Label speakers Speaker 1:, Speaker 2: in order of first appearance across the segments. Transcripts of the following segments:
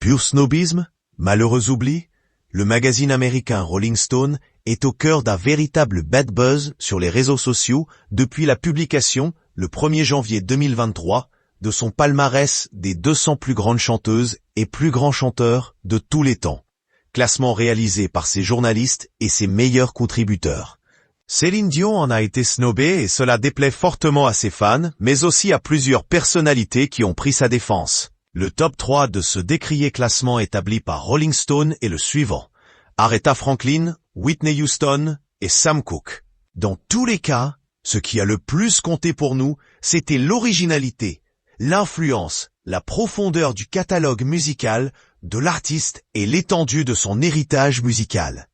Speaker 1: Pur snobisme? Malheureux oubli? Le magazine américain Rolling Stone est au cœur d'un véritable bad buzz sur les réseaux sociaux depuis la publication, le 1er janvier 2023, de son palmarès des 200 plus grandes chanteuses et plus grands chanteurs de tous les temps. Classement réalisé par ses journalistes et ses meilleurs contributeurs. Céline Dion en a été snobée et cela déplaît fortement à ses fans, mais aussi à plusieurs personnalités qui ont pris sa défense. Le top 3 de ce décrié classement établi par Rolling Stone est le suivant. Aretha Franklin, Whitney Houston et Sam Cooke. Dans tous les cas, ce qui a le plus compté pour nous, c'était l'originalité, l'influence, la profondeur du catalogue musical de l'artiste et l'étendue de son héritage musical.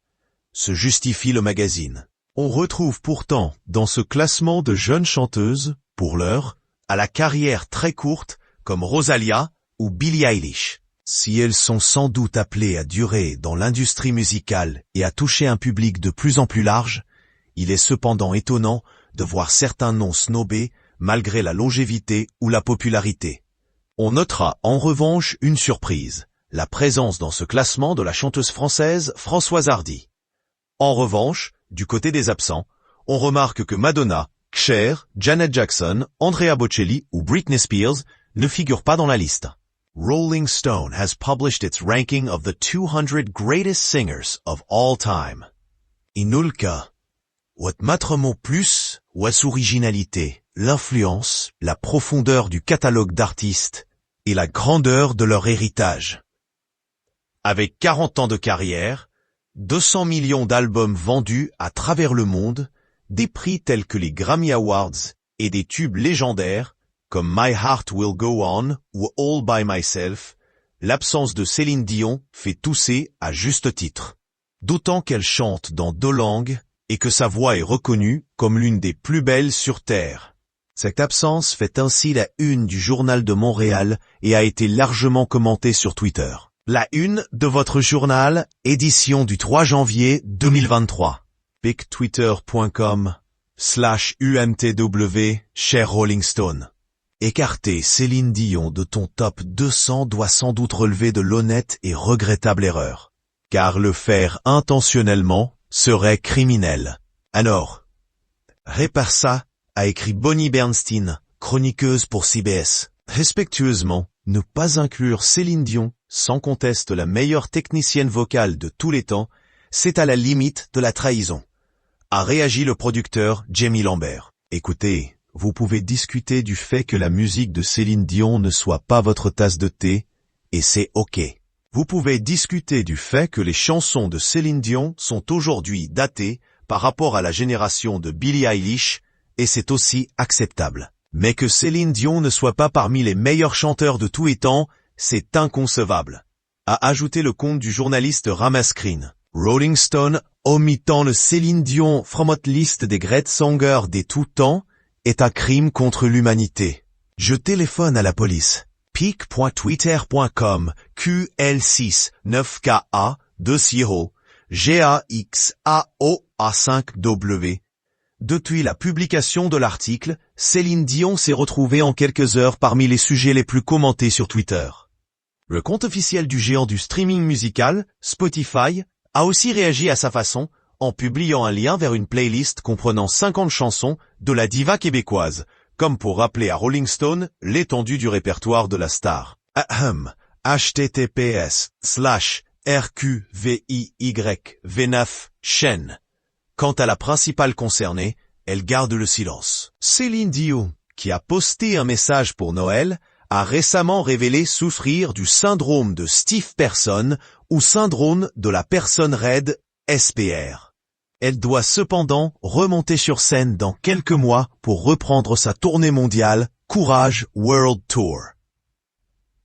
Speaker 1: Se justifie le magazine. On retrouve pourtant dans ce classement de jeunes chanteuses, pour l'heure, à la carrière très courte, comme Rosalia ou Billie Eilish. Si elles sont sans doute appelées à durer dans l'industrie musicale et à toucher un public de plus en plus large, il est cependant étonnant de voir certains noms snobés malgré la longévité ou la popularité. On notera en revanche une surprise, la présence dans ce classement de la chanteuse française Françoise Hardy. En revanche, du côté des absents, on remarque que Madonna, Cher, Janet Jackson, Andrea Bocelli ou Britney Spears ne figurent pas dans la liste. Rolling Stone has published its ranking of the 200 greatest singers of all time. Inulka, what matrement plus, was originalité, l'influence, la profondeur du catalogue d'artistes et la grandeur de leur héritage. Avec 40 ans de carrière, 200 millions d'albums vendus à travers le monde, des prix tels que les Grammy Awards et des tubes légendaires comme My Heart Will Go On ou All By Myself, l'absence de Céline Dion fait tousser à juste titre. D'autant qu'elle chante dans 2 langues et que sa voix est reconnue comme l'une des plus belles sur Terre. Cette absence fait ainsi la une du Journal de Montréal et a été largement commentée sur Twitter. La une de votre journal, édition du 3 janvier 2023. pictwitter.com/UMTW, cher Rolling Stone. Écarter Céline Dion de ton top 200 doit sans doute relever de l'honnête et regrettable erreur. Car le faire intentionnellement serait criminel. Alors, répare ça, a écrit Bonnie Bernstein, chroniqueuse pour CBS. Respectueusement, ne pas inclure Céline Dion, sans conteste la meilleure technicienne vocale de tous les temps, c'est à la limite de la trahison. A réagi le producteur Jamie Lambert. Écoutez, vous pouvez discuter du fait que la musique de Céline Dion ne soit pas votre tasse de thé, et c'est ok. Vous pouvez discuter du fait que les chansons de Céline Dion sont aujourd'hui datées par rapport à la génération de Billie Eilish, et c'est aussi acceptable. Mais que Céline Dion ne soit pas parmi les meilleurs chanteurs de tous les temps, c'est inconcevable. A ajouté le compte du journaliste Ramaskrin. Rolling Stone, omettant le Céline Dion from hot list des great songers des tout temps, est un crime contre l'humanité. Je téléphone à la police. pic.twitter.com QL69KA20 GAXAOA5W. Depuis la publication de l'article, Céline Dion s'est retrouvée en quelques heures parmi les sujets les plus commentés sur Twitter. Le compte officiel du géant du streaming musical, Spotify, a aussi réagi à sa façon, en publiant un lien vers une playlist comprenant 50 chansons de la diva québécoise, comme pour rappeler à Rolling Stone l'étendue du répertoire de la star. https://rqviy-v9 chaîne. Quant à la principale concernée, elle garde le silence. Céline Dion, qui a posté un message pour Noël, a récemment révélé souffrir du syndrome de Stiff Person ou syndrome de la personne raide, SPR. Elle doit cependant remonter sur scène dans quelques mois pour reprendre sa tournée mondiale Courage World Tour.